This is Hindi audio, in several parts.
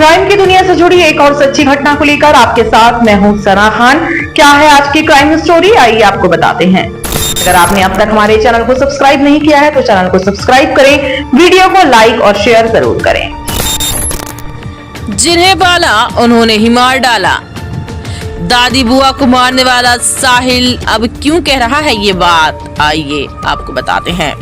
क्राइम की दुनिया से जुड़ी एक और सच्ची घटना को लेकर आपके साथ मैं हूं सना खान। क्या है आज की क्राइम स्टोरी, आइए आपको बताते हैं। अगर आपने अब तक हमारे चैनल को सब्सक्राइब नहीं किया है तो चैनल को सब्सक्राइब करें, वीडियो को लाइक और शेयर जरूर करें। जिन्हें पाला उन्होंने ही मार डाला। दादी बुआ को मारने वाला साहिल अब क्यों कह रहा है ये बात, आइए आपको बताते हैं।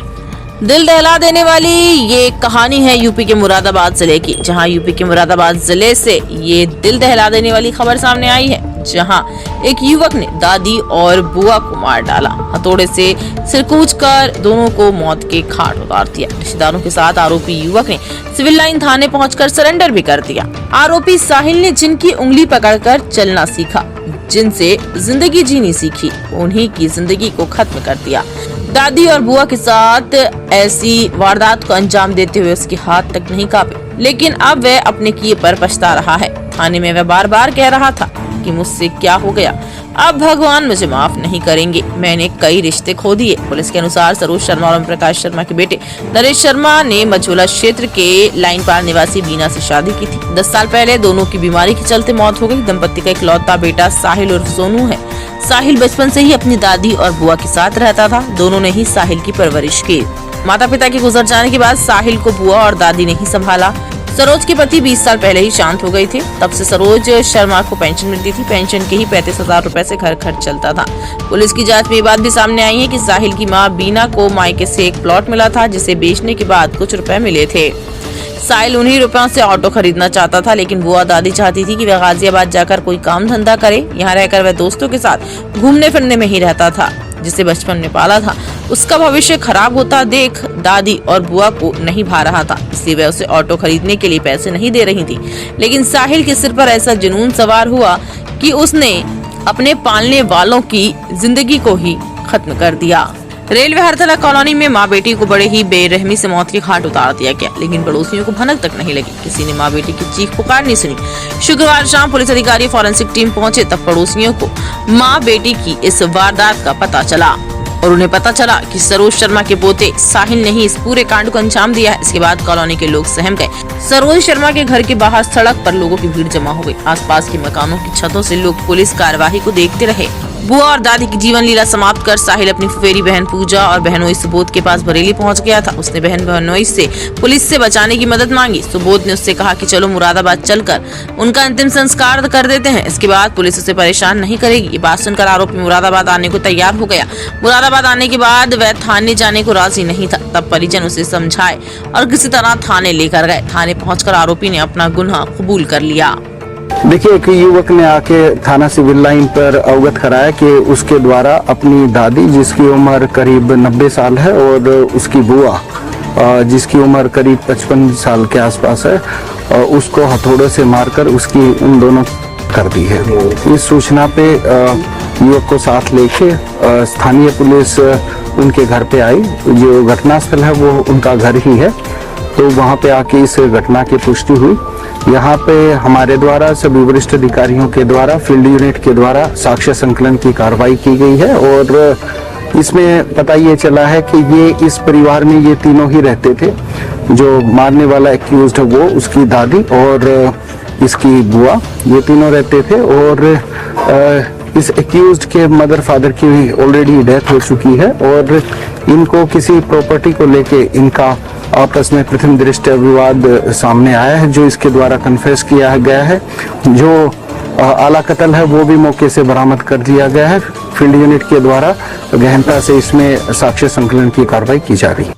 दिल दहला देने वाली ये कहानी है यूपी के मुरादाबाद जिले की, जहां यूपी के मुरादाबाद जिले से ये दिल दहला देने वाली खबर सामने आई है, जहां एक युवक ने दादी और बुआ को मार डाला। हथौड़े से सिर कूचकर दोनों को मौत के घाट उतार दिया। रिश्तेदारों के साथ आरोपी युवक ने सिविल लाइन थाने पहुंचकर सरेंडर भी कर दिया। आरोपी साहिल ने जिनकी उंगली पकड़कर चलना सीखा, जिनसे जिंदगी जीनी सीखी, उन्हीं की जिंदगी को खत्म कर दिया। दादी और बुआ के साथ ऐसी वारदात को अंजाम देते हुए उसके हाथ तक नहीं कांपे, लेकिन अब वह अपने किए पर पछता रहा है। थाने में वह बार बार कह रहा था कि मुझसे क्या हो गया, अब भगवान मुझे माफ नहीं करेंगे, मैंने कई रिश्ते खो दिए। पुलिस के अनुसार सरोज शर्मा और प्रकाश शर्मा के बेटे नरेश शर्मा ने मझोला क्षेत्र के लाइन पार निवासी बीना से शादी की थी। 10 साल पहले दोनों की बीमारी के चलते मौत हो गई। दंपति का इकलौता बेटा साहिल उर्फ सोनू है। साहिल बचपन से ही अपनी दादी और बुआ के साथ रहता था। दोनों ने ही साहिल की परवरिश की। माता पिता के गुजर जाने के बाद साहिल को बुआ और दादी ने ही संभाला। सरोज के पति 20 साल पहले ही शांत हो गए थे। तब से सरोज शर्मा को पेंशन मिलती थी। पेंशन के ही 35,000 रुपए से घर खर्च चलता था। पुलिस की जांच में ये बात भी सामने आई है कि साहिल की मां बीना को मायके से एक प्लॉट मिला था, जिसे बेचने के बाद कुछ रुपए मिले थे। साहिल उन्हीं रुपयों से ऑटो खरीदना चाहता था, लेकिन बुआ दादी चाहती थी कि वह गाजियाबाद जाकर कोई काम धंधा करे। यहाँ रहकर वह दोस्तों के साथ घूमने फिरने में ही रहता था। जिसे बचपन में पाला था, उसका भविष्य खराब होता देख दादी और बुआ को नहीं भा रहा था, इसलिए वह उसे ऑटो खरीदने के लिए पैसे नहीं दे रही थी। लेकिन साहिल के सिर पर ऐसा जुनून सवार हुआ कि उसने अपने पालने वालों की जिंदगी को ही खत्म कर दिया। रेलवे हरतला कॉलोनी में माँ बेटी को बड़े ही बेरहमी से मौत के घाट उतार दिया गया, लेकिन पड़ोसियों को भनक तक नहीं लगी। किसी ने माँ बेटी की चीख पुकार नहीं सुनी। शुक्रवार शाम पुलिस अधिकारी फॉरेंसिक टीम पहुंचे, तब पड़ोसियों को माँ बेटी की इस वारदात का पता चला और उन्हें पता चला कि सरोज शर्मा के पोते साहिल ने ही इस पूरे कांड को अंजाम दिया है। इसके बाद कॉलोनी के लोग सहम गए। सरोज शर्मा के घर के बाहर सड़क पर लोगों की भीड़ जमा हो गई। आसपास के मकानों की छतों से लोग पुलिस कार्यवाही को देखते रहे। बुआ और दादी की जीवन लीला समाप्त कर साहिल अपनी फुफेरी बहन पूजा और बहनोई सुबोध के पास बरेली पहुंच गया था। उसने बहन बहनोई से पुलिस से बचाने की मदद मांगी। सुबोध ने उससे कहा कि चलो मुरादाबाद चलकर उनका अंतिम संस्कार कर देते हैं, इसके बाद पुलिस उसे परेशान नहीं करेगी। ये बात सुनकर आरोपी मुरादाबाद आने को तैयार हो गया। मुरादाबाद आने के बाद वह थाने जाने को राजी नहीं था। तब परिजन उसे समझाए और किसी तरह थाने लेकर गए। थाने पहुंचकर आरोपी ने अपना गुनाह कबूल कर लिया। देखिए, एक युवक ने आके थाना सिविल लाइन पर अवगत कराया कि उसके द्वारा अपनी दादी, जिसकी उम्र करीब 90 साल है, और उसकी बुआ, जिसकी उम्र करीब 55 साल के आसपास है, उसको हथौड़े से मारकर उसकी उन दोनों कर दी है। इस सूचना पे युवक को साथ लेके स्थानीय पुलिस उनके घर पे आई। जो घटनास्थल है वो उनका घर ही है, तो वहाँ पे आके इस घटना की पुष्टि हुई। यहाँ पे हमारे द्वारा सभी वरिष्ठ अधिकारियों के द्वारा फील्ड यूनिट के द्वारा साक्ष्य संकलन की कार्रवाई की गई है और इसमें पता ये चला है कि ये इस परिवार में ये तीनों ही रहते थे। जो मारने वाला एक्यूज्ड है वो उसकी दादी और इसकी बुआ, ये तीनों रहते थे और इस एक्यूज्ड के मदर फादर की ऑलरेडी डेथ हो चुकी है और इनको किसी प्रॉपर्टी को लेके इनका आपस में प्रथम दृष्टया विवाद सामने आया है, जो इसके द्वारा कन्फेस किया गया है। जो आला कत्ल है वो भी मौके से बरामद कर दिया गया है। फील्ड यूनिट के द्वारा गहनता से इसमें साक्ष्य संकलन की कार्रवाई की जा रही है।